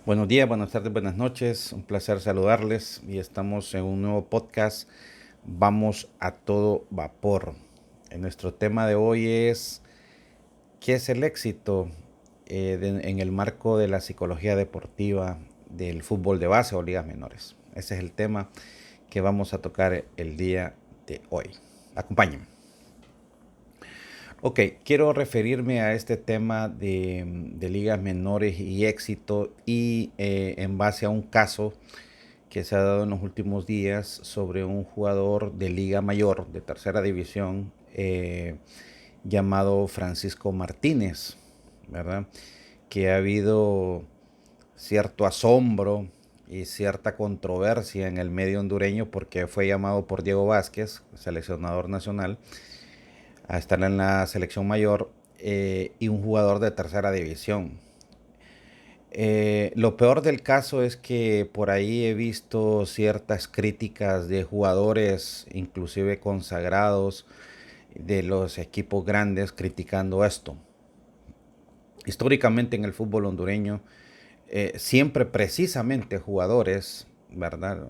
Buenos días, buenas tardes, buenas noches. Un placer saludarles y estamos en un nuevo podcast. Vamos a todo vapor. Nuestro tema de hoy es ¿qué es el éxito en el marco de la psicología deportiva del fútbol de base o ligas menores? Ese es el tema que vamos a tocar el día de hoy. Acompáñenme. Ok, quiero referirme a este tema de ligas menores y éxito y en base a un caso que se ha dado en los últimos días sobre un jugador de Liga Mayor, de tercera división, llamado Francisco Martínez, ¿verdad? Que ha habido cierto asombro y cierta controversia en el medio hondureño porque fue llamado por Diego Vázquez, seleccionador nacional, a estar en la selección mayor y un jugador de tercera división. Lo peor del caso es que por ahí he visto ciertas críticas de jugadores, inclusive consagrados, de los equipos grandes, criticando esto. Históricamente en el fútbol hondureño, siempre precisamente jugadores, ¿verdad?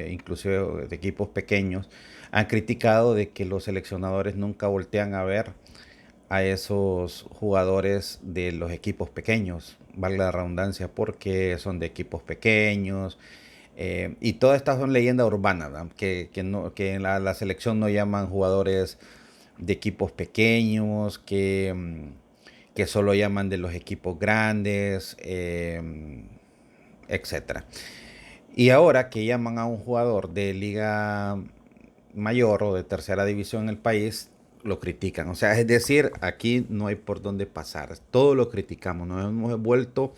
Inclusive de equipos pequeños, han criticado de que los seleccionadores nunca voltean a ver a esos jugadores de los equipos pequeños, valga la redundancia, porque son de equipos pequeños. Y todas estas son leyendas urbanas, ¿verdad? Que en la selección no llaman jugadores de equipos pequeños, que solo llaman de los equipos grandes, etcétera. Y ahora que llaman a un jugador de liga mayor o de tercera división en el país, lo critican. O sea, es decir, aquí no hay por dónde pasar. Todo lo criticamos. Nos hemos vuelto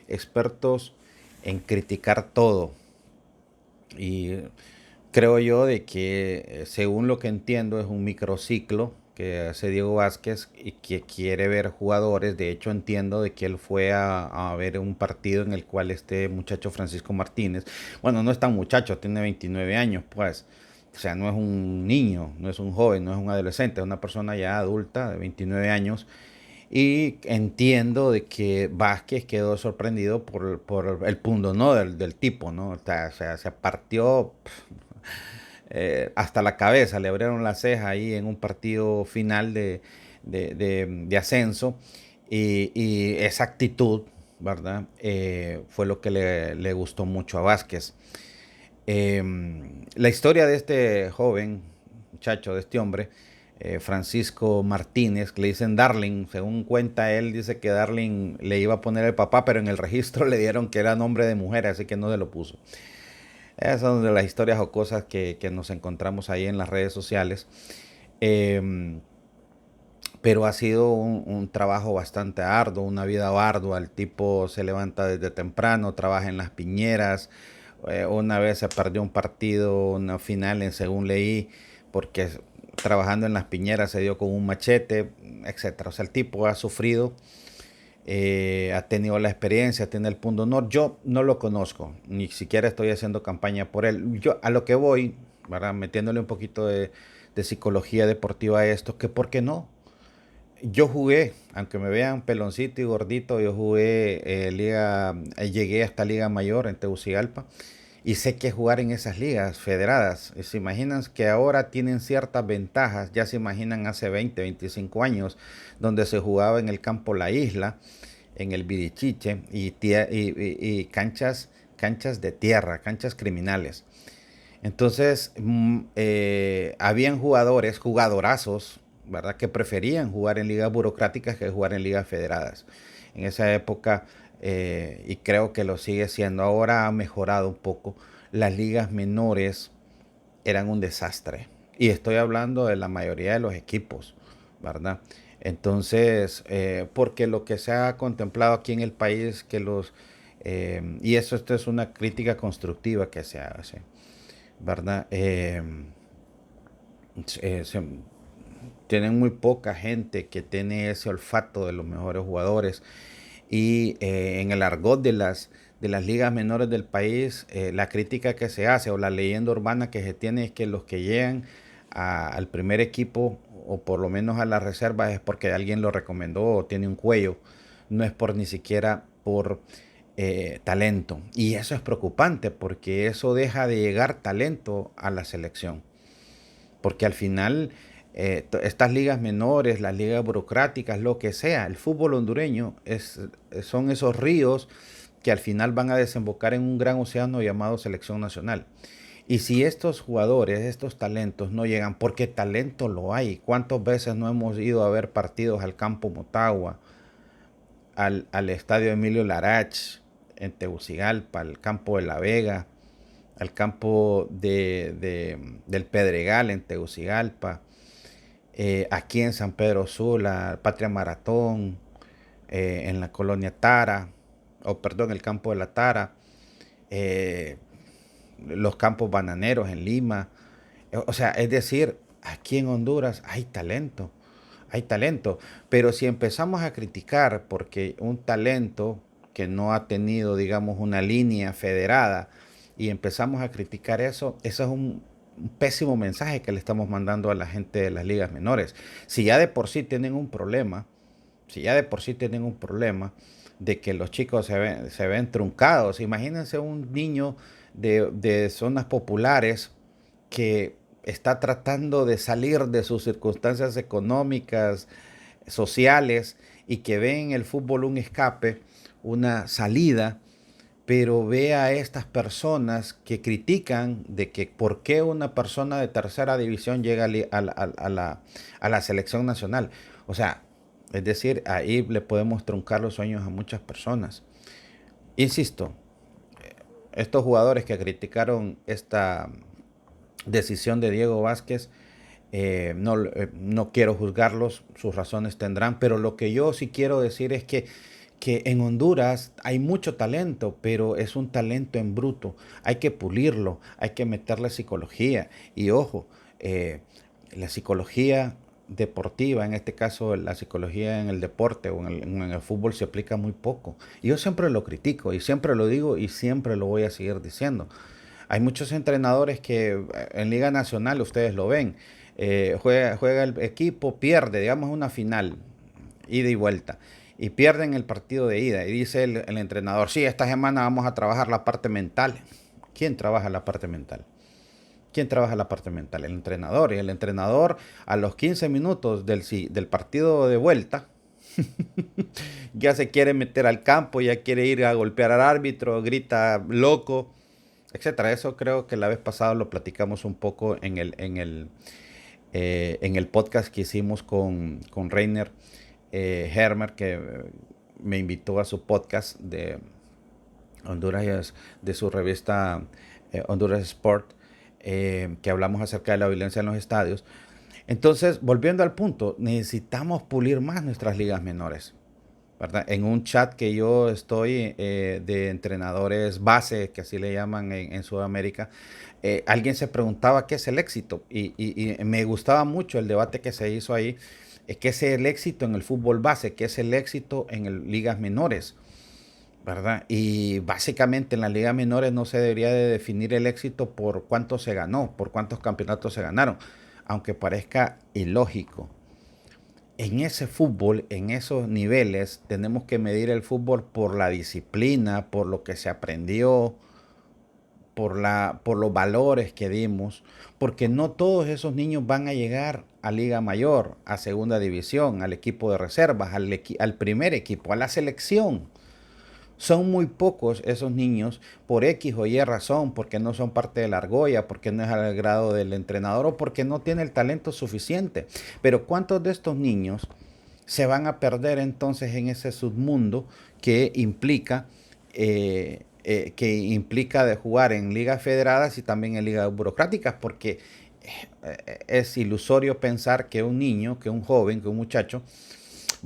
expertos en criticar todo. Y creo yo de que, según lo que entiendo, es un microciclo que hace Diego Vázquez y que quiere ver jugadores. De hecho, entiendo de que él fue a ver un partido en el cual este muchacho Francisco Martínez, bueno, no es tan muchacho, tiene 29 años, pues. O sea, no es un niño, no es un joven, no es un adolescente, es una persona ya adulta de 29 años. Y entiendo de que Vázquez quedó sorprendido por el punto, ¿no? Del tipo, ¿no? O sea, se partió hasta la cabeza, le abrieron la ceja ahí en un partido final de ascenso. Y esa actitud, ¿verdad? Fue lo que le gustó mucho a Vázquez. La historia de este joven muchacho, de este hombre, Francisco Martínez, que le dicen Darling, según cuenta él, dice que Darling le iba a poner el papá, pero en el registro le dieron que era nombre de mujer, así que no se lo puso. Esas son de las historias o cosas que nos encontramos ahí en las redes sociales. Eh, pero ha sido un trabajo bastante arduo, una vida ardua. El tipo se levanta desde temprano, trabaja en las piñeras. Una vez se perdió un partido, una final, según leí, porque trabajando en las piñeras se dio con un machete, etcétera. O sea, el tipo ha sufrido, ha tenido la experiencia, tiene el punto honor. Yo no lo conozco, ni siquiera estoy haciendo campaña por él. Yo a lo que voy, ¿verdad? Metiéndole un poquito de psicología deportiva a esto, que por qué no. Yo jugué, aunque me vean peloncito y gordito, yo jugué llegué hasta Liga Mayor en Tegucigalpa y sé que jugar en esas ligas federadas. Y se imaginan que ahora tienen ciertas ventajas, ya se imaginan hace 20, 25 años, donde se jugaba en el campo La Isla, en el Vidichiche y canchas de tierra, canchas criminales. Entonces, habían jugadores, jugadorazos, ¿verdad? Que preferían jugar en ligas burocráticas que jugar en ligas federadas. En esa época, y creo que lo sigue siendo, ahora ha mejorado un poco. Las ligas menores eran un desastre. Y estoy hablando de la mayoría de los equipos, ¿verdad? Entonces, porque lo que se ha contemplado aquí en el país, que y eso esto es una crítica constructiva que se hace, ¿verdad? Se, tienen muy poca gente que tiene ese olfato de los mejores jugadores y en el argot de las ligas menores del país, la crítica que se hace o la leyenda urbana que se tiene es que los que llegan al primer equipo o por lo menos a la reserva es porque alguien lo recomendó o tiene un cuello, no es por ni siquiera por talento. Y eso es preocupante porque eso deja de llegar talento a la selección. Porque al final estas ligas menores, las ligas burocráticas, lo que sea, el fútbol hondureño son esos ríos que al final van a desembocar en un gran océano llamado selección nacional. Y si estos jugadores, estos talentos no llegan, porque talento lo hay, ¿cuántas veces no hemos ido a ver partidos al campo Motagua, al estadio Emilio Larach en Tegucigalpa, al campo de La Vega, al campo del Pedregal en Tegucigalpa, aquí en San Pedro Sula, Patria Maratón, en la colonia Tara, o perdón, el campo de la Tara, eh, los campos bananeros en Lima. O sea, es decir, aquí en Honduras hay talento, pero si empezamos a criticar porque un talento que no ha tenido, digamos, una línea federada, y empezamos a criticar eso es un pésimo mensaje que le estamos mandando a la gente de las ligas menores. Si ya de por sí tienen un problema, si ya de por sí tienen un problema de que los chicos se ven truncados, imagínense un niño de zonas populares que está tratando de salir de sus circunstancias económicas, sociales, y que ve en el fútbol un escape, una salida, pero ve a estas personas que critican de que por qué una persona de tercera división llega a la selección nacional. O sea, es decir, ahí le podemos truncar los sueños a muchas personas. Insisto, estos jugadores que criticaron esta decisión de Diego Vázquez, no quiero juzgarlos, sus razones tendrán, pero lo que yo sí quiero decir es que en Honduras hay mucho talento, pero es un talento en bruto. Hay que pulirlo, hay que meterle psicología. Y ojo, la psicología deportiva, en este caso la psicología en el deporte o en el fútbol se aplica muy poco. Y yo siempre lo critico y siempre lo digo y siempre lo voy a seguir diciendo. Hay muchos entrenadores que en Liga Nacional, ustedes lo ven, juega el equipo, pierde, digamos una final, ida y vuelta, y pierden el partido de ida. Y dice el entrenador, sí, esta semana vamos a trabajar la parte mental. ¿Quién trabaja la parte mental? ¿Quién trabaja la parte mental? El entrenador. Y el entrenador a los 15 minutos del partido de vuelta ya se quiere meter al campo, ya quiere ir a golpear al árbitro, grita loco, etcétera. Eso creo que la vez pasada lo platicamos un poco en el podcast que hicimos con Reiner Hermer, que me invitó a su podcast de Honduras, de su revista Honduras Sport, que hablamos acerca de la violencia en los estadios. Entonces, volviendo al punto, necesitamos pulir más nuestras ligas menores, ¿verdad? En un chat que yo estoy de entrenadores base, que así le llaman en Sudamérica, alguien se preguntaba qué es el éxito y me gustaba mucho el debate que se hizo ahí, qué es el éxito en el fútbol base, qué es el éxito en ligas menores, ¿verdad? Y básicamente en las ligas menores no se debería de definir el éxito por cuánto se ganó, por cuántos campeonatos se ganaron, aunque parezca ilógico. En ese fútbol, en esos niveles, tenemos que medir el fútbol por la disciplina, por lo que se aprendió, por los valores que dimos, porque no todos esos niños van a llegar a Liga Mayor, a Segunda División, al equipo de reservas, al primer equipo, a la selección. Son muy pocos esos niños por X o Y razón, porque no son parte de la argolla, porque no es al grado del entrenador o porque no tiene el talento suficiente. Pero ¿cuántos de estos niños se van a perder entonces en ese submundo que implica de jugar en ligas federadas y también en ligas burocráticas? Porque es ilusorio pensar que un niño, que un joven, que un muchacho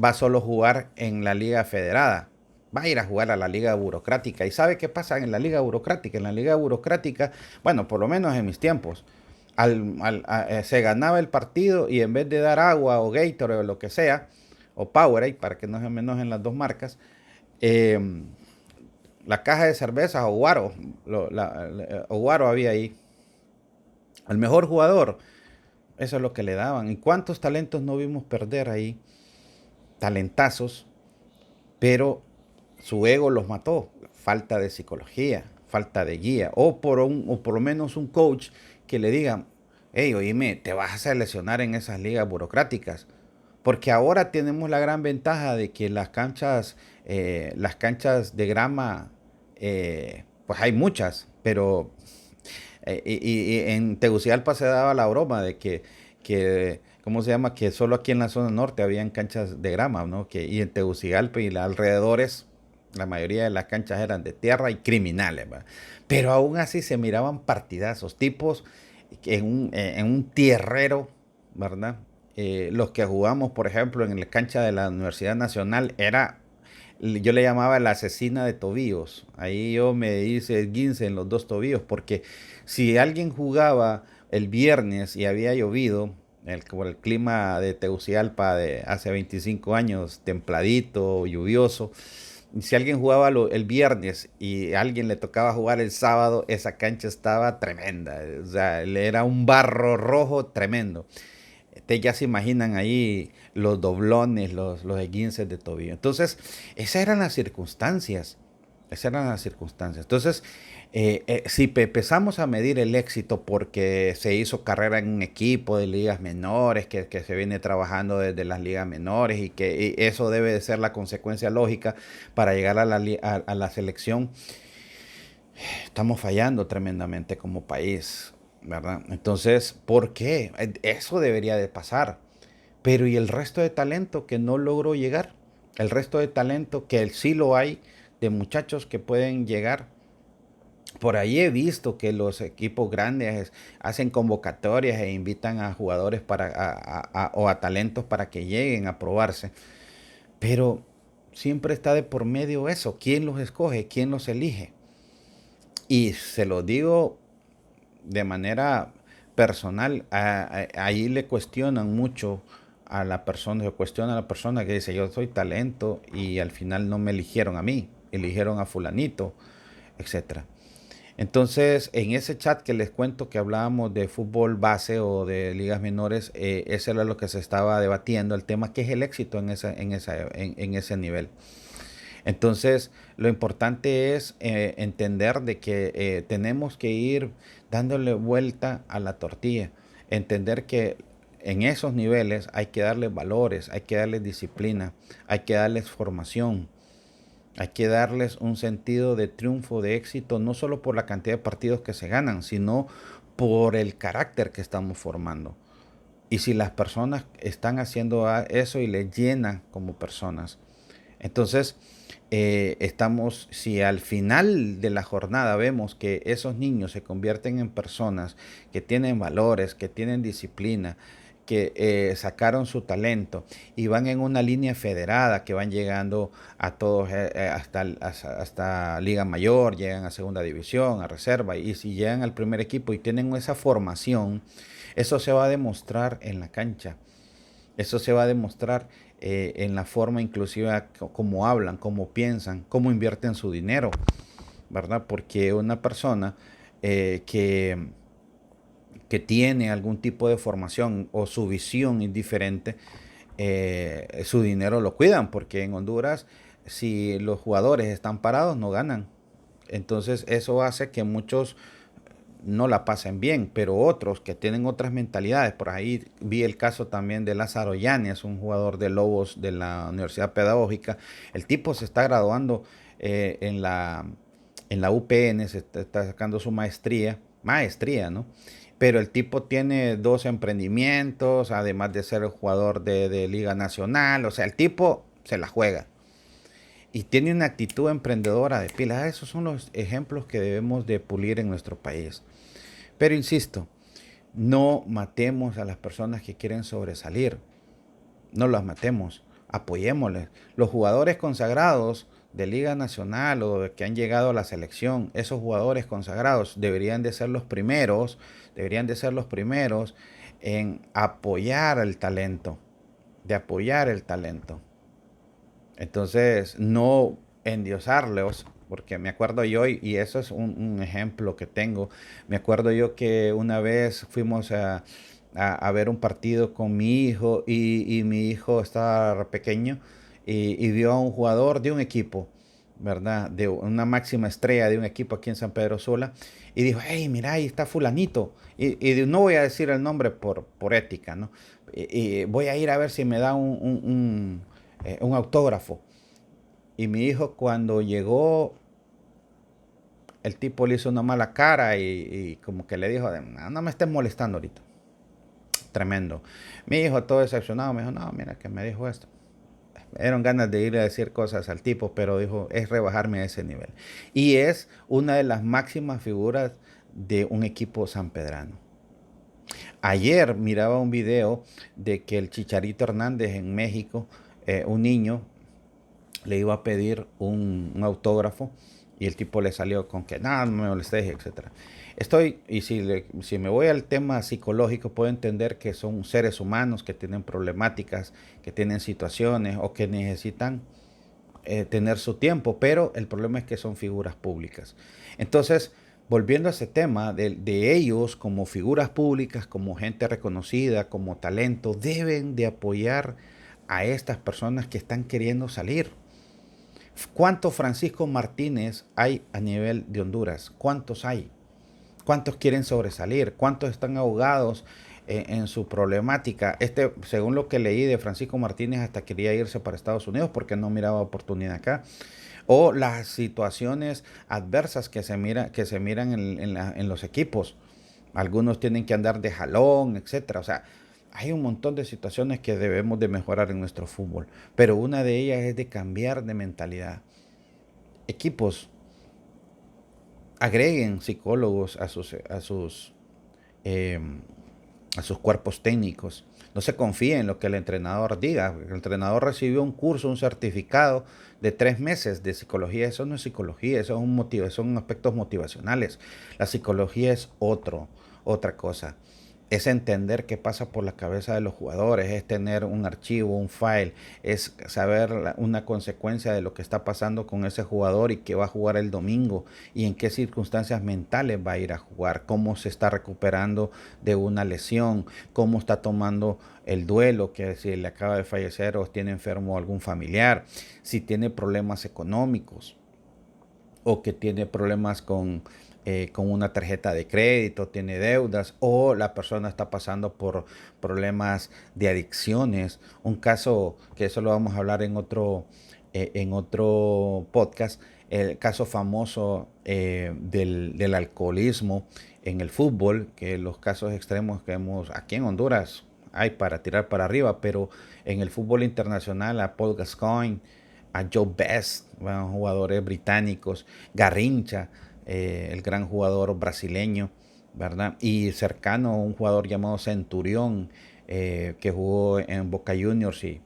va solo a jugar en la liga federada, va a ir a jugar a la liga burocrática. ¿Y sabe qué pasa en la liga burocrática? En la liga burocrática, bueno, por lo menos en mis tiempos, se ganaba el partido y en vez de dar agua o Gatorade o lo que sea, o Powerade, para que no se me enojen las dos marcas, eh, la caja de cervezas o Guaro, o Guaro había ahí. El mejor jugador, eso es lo que le daban. ¿Y cuántos talentos no vimos perder ahí? Talentazos, pero su ego los mató. falta de psicología, falta de guía, o por lo menos un coach que le diga, hey, oíme, te vas a seleccionar en esas ligas burocráticas. Porque ahora tenemos la gran ventaja de que las canchas de grama, pues hay muchas, pero y en Tegucigalpa se daba la broma de que, ¿cómo se llama? Que solo aquí en la zona norte habían canchas de grama, ¿no? Y en Tegucigalpa y los alrededores, la mayoría de las canchas eran de tierra y criminales, ¿va? Pero aún así se miraban partidazos, tipos en un tierrero, ¿verdad? Los que jugamos, por ejemplo, en la cancha de la Universidad Nacional, yo le llamaba la asesina de tobillos. Ahí yo me hice esguince en los dos tobillos, porque si alguien jugaba el viernes y había llovido, por el clima de Tegucigalpa de hace 25 años, templadito, lluvioso, si alguien jugaba el viernes y a alguien le tocaba jugar el sábado, esa cancha estaba tremenda. O sea, era un barro rojo tremendo. Ustedes ya se imaginan ahí los doblones, los esguinces de tobillo. Entonces, esas eran las circunstancias. Esas eran las circunstancias. Entonces, si empezamos a medir el éxito porque se hizo carrera en un equipo de ligas menores, que se viene trabajando desde las ligas menores y que eso debe de ser la consecuencia lógica para llegar a la selección, estamos fallando tremendamente como país, ¿verdad? Entonces, ¿por qué? Eso debería de pasar. Pero ¿y el resto de talento que no logró llegar? El resto de talento que sí lo hay, de muchachos que pueden llegar. Por ahí he visto que los equipos grandes hacen convocatorias e invitan a jugadores o a talentos para que lleguen a probarse. Pero siempre está de por medio eso. ¿Quién los escoge? ¿Quién los elige? Y se lo digo de manera personal, ahí le cuestionan mucho a la persona, se cuestiona a la persona que dice, yo soy talento y al final no me eligieron a mí, eligieron a fulanito, etcétera. Entonces, en ese chat que les cuento que hablábamos de fútbol base o de ligas menores, eso era lo que se estaba debatiendo, el tema que es el éxito en ese nivel. Entonces, lo importante es entender de que tenemos que ir dándole vuelta a la tortilla, entender que en esos niveles hay que darles valores, hay que darles disciplina, hay que darles formación, hay que darles un sentido de triunfo, de éxito, no solo por la cantidad de partidos que se ganan, sino por el carácter que estamos formando. Y si las personas están haciendo eso y les llenan como personas, entonces si al final de la jornada vemos que esos niños se convierten en personas que tienen valores, que tienen disciplina, que sacaron su talento y van en una línea federada, que van llegando a todos hasta Liga Mayor, llegan a Segunda División, a Reserva, y si llegan al primer equipo y tienen esa formación, eso se va a demostrar en la cancha. Eso se va a demostrar en la forma inclusive cómo hablan, cómo piensan, cómo invierten su dinero, ¿verdad? Porque una persona que tiene algún tipo de formación o su visión es diferente, su dinero lo cuidan, porque en Honduras, si los jugadores están parados, no ganan. Entonces eso hace que muchos no la pasen bien, pero otros que tienen otras mentalidades, por ahí vi el caso también de Lázaro Yáñez, un jugador de Lobos de la Universidad Pedagógica. El tipo se está graduando en la UPN, está sacando su maestría, ¿no? Pero el tipo tiene dos emprendimientos, además de ser jugador de Liga Nacional, o sea, el tipo se la juega y tiene una actitud emprendedora de pila. Esos son los ejemplos que debemos de pulir en nuestro país. Pero insisto, no matemos a las personas que quieren sobresalir. No las matemos, apoyémosles. Los jugadores consagrados de Liga Nacional o que han llegado a la selección, esos jugadores consagrados deberían de ser los primeros en apoyar el talento, de apoyar el talento. Entonces, no endiosarlos, porque me acuerdo yo, y eso es un ejemplo que tengo, me acuerdo yo que una vez fuimos a ver un partido con mi hijo y mi hijo estaba pequeño y vio a un jugador de un equipo, ¿verdad? De una máxima estrella de un equipo aquí en San Pedro Sula, y dijo, hey, mira, ahí está fulanito, y no voy a decir el nombre por ética, ¿no? Y voy a ir a ver si me da un autógrafo. Y mi hijo cuando llegó, el tipo le hizo una mala cara y como que le dijo, no, no me estés molestando ahorita. Tremendo. Mi hijo todo decepcionado me dijo, no, mira que me dijo esto. Me dieron ganas de ir a decir cosas al tipo, pero dijo, es rebajarme a ese nivel. Y es una de las máximas figuras de un equipo sanpedrano. Ayer miraba un video de que el Chicharito Hernández en México, un niño, le iba a pedir un autógrafo y el tipo le salió con que nada, no me molestes, etcétera. Y si me voy al tema psicológico, puedo entender que son seres humanos que tienen problemáticas, que tienen situaciones o que necesitan tener su tiempo, pero el problema es que son figuras públicas. Entonces, volviendo a ese tema de ellos como figuras públicas, como gente reconocida, como talento, deben de apoyar a estas personas que están queriendo salir. ¿Cuántos Francisco Martínez hay a nivel de Honduras? ¿Cuántos hay? ¿Cuántos quieren sobresalir? ¿Cuántos están ahogados en su problemática? Según lo que leí de Francisco Martínez, hasta quería irse para Estados Unidos porque no miraba oportunidad acá. O las situaciones adversas que se miran en los equipos. Algunos tienen que andar de jalón, etcétera. O sea, hay un montón de situaciones que debemos de mejorar en nuestro fútbol. Pero una de ellas es de cambiar de mentalidad. Equipos, agreguen psicólogos eh, a sus cuerpos técnicos. No se confíe en lo que el entrenador diga. El entrenador recibió un curso, un certificado de 3 meses de psicología. Eso no es psicología, eso es son aspectos motivacionales. La psicología es otra cosa. Es entender qué pasa por la cabeza de los jugadores, es tener un archivo, un file, es saber una consecuencia de lo que está pasando con ese jugador y que va a jugar el domingo y en qué circunstancias mentales va a ir a jugar, cómo se está recuperando de una lesión, cómo está tomando el duelo, que si le acaba de fallecer o tiene enfermo algún familiar, si tiene problemas económicos o que tiene problemas con una tarjeta de crédito, tiene deudas o la persona está pasando por problemas de adicciones. Un caso que eso lo vamos a hablar en otro podcast, el caso famoso del alcoholismo en el fútbol, que los casos extremos que hemos aquí en Honduras hay para tirar para arriba, pero en el fútbol internacional a Paul Gascoigne, a Joe Best, bueno, jugadores británicos, Garrincha, el gran jugador brasileño, ¿verdad? Y cercano a un jugador llamado Centurión, que jugó en Boca Juniors y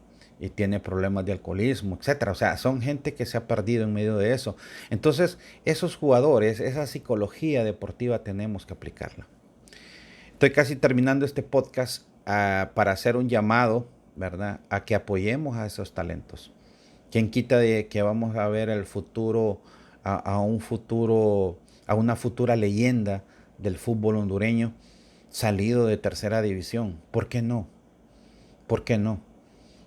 tiene problemas de alcoholismo, etcétera. O sea, son gente que se ha perdido en medio de eso. Entonces, esos jugadores, esa psicología deportiva tenemos que aplicarla. Estoy casi terminando este podcast para hacer un llamado, ¿verdad? A que apoyemos a esos talentos. ¿Quién quita de que vamos a ver el futuro, a un futuro, a una futura leyenda del fútbol hondureño salido de tercera división? ¿Por qué no? ¿Por qué no?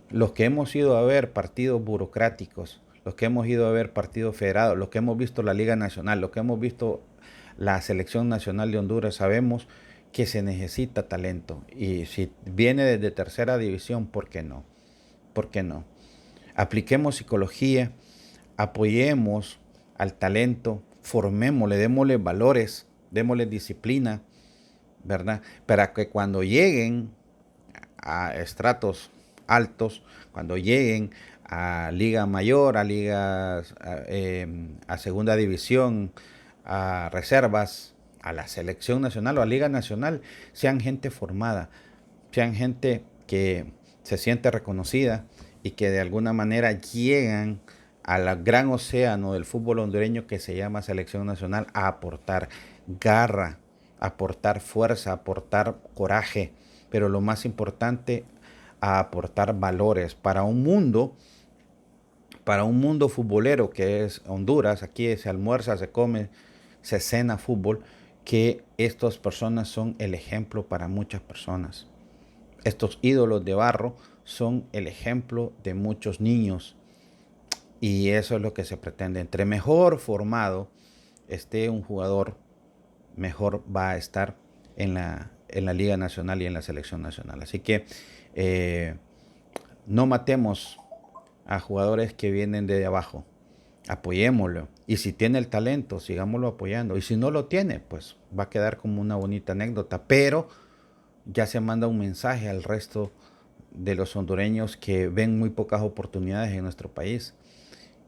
Los que hemos ido a ver partidos burocráticos, los que hemos ido a ver partidos federados, los que hemos visto la Liga Nacional, los que hemos visto la Selección Nacional de Honduras, sabemos que se necesita talento. Y si viene desde tercera división, ¿por qué no? ¿Por qué no? Apliquemos psicología, apoyemos al talento, formémosle, démosle valores, démosle disciplina, ¿verdad? Para que cuando lleguen a estratos altos, cuando lleguen a Liga Mayor, a ligas, a Segunda División, a reservas, a la Selección Nacional o a Liga Nacional, sean gente formada, sean gente que se siente reconocida y que de alguna manera llegan al gran océano del fútbol hondureño que se llama Selección Nacional a aportar garra, a aportar fuerza, a aportar coraje, pero lo más importante, a aportar valores para un mundo futbolero que es Honduras. Aquí se almuerza, se come, se cena fútbol, que estas personas son el ejemplo para muchas personas. Estos ídolos de barro son el ejemplo de muchos niños. Y eso es lo que se pretende. Entre mejor formado esté un jugador, mejor va a estar en la Liga Nacional y en la Selección Nacional. Así que no matemos a jugadores que vienen de abajo. Apoyémoslo. Y si tiene el talento, sigámoslo apoyando. Y si no lo tiene, pues va a quedar como una bonita anécdota. Pero ya se manda un mensaje al resto de los hondureños que ven muy pocas oportunidades en nuestro país.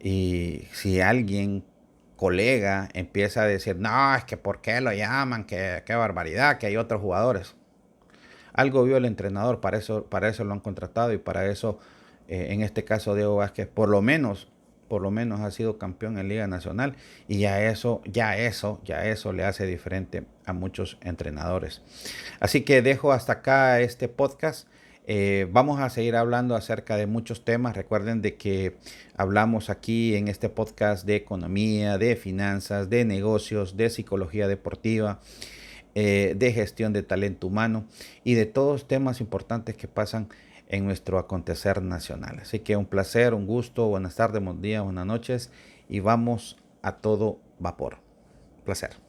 Y si alguien, colega, empieza a decir, no, es que ¿por qué lo llaman? Qué barbaridad, que hay otros jugadores. Algo vio el entrenador, para eso lo han contratado y para eso, en este caso, Diego Vázquez, por lo menos ha sido campeón en Liga Nacional y ya eso le hace diferente a muchos entrenadores. Así que dejo hasta acá este podcast. Vamos a seguir hablando acerca de muchos temas. Recuerden de que hablamos aquí en este podcast de economía, de finanzas, de negocios, de psicología deportiva, de gestión de talento humano y de todos temas importantes que pasan en nuestro acontecer nacional. Así que un placer, un gusto, buenas tardes, buenos días, buenas noches y vamos a todo vapor. Placer.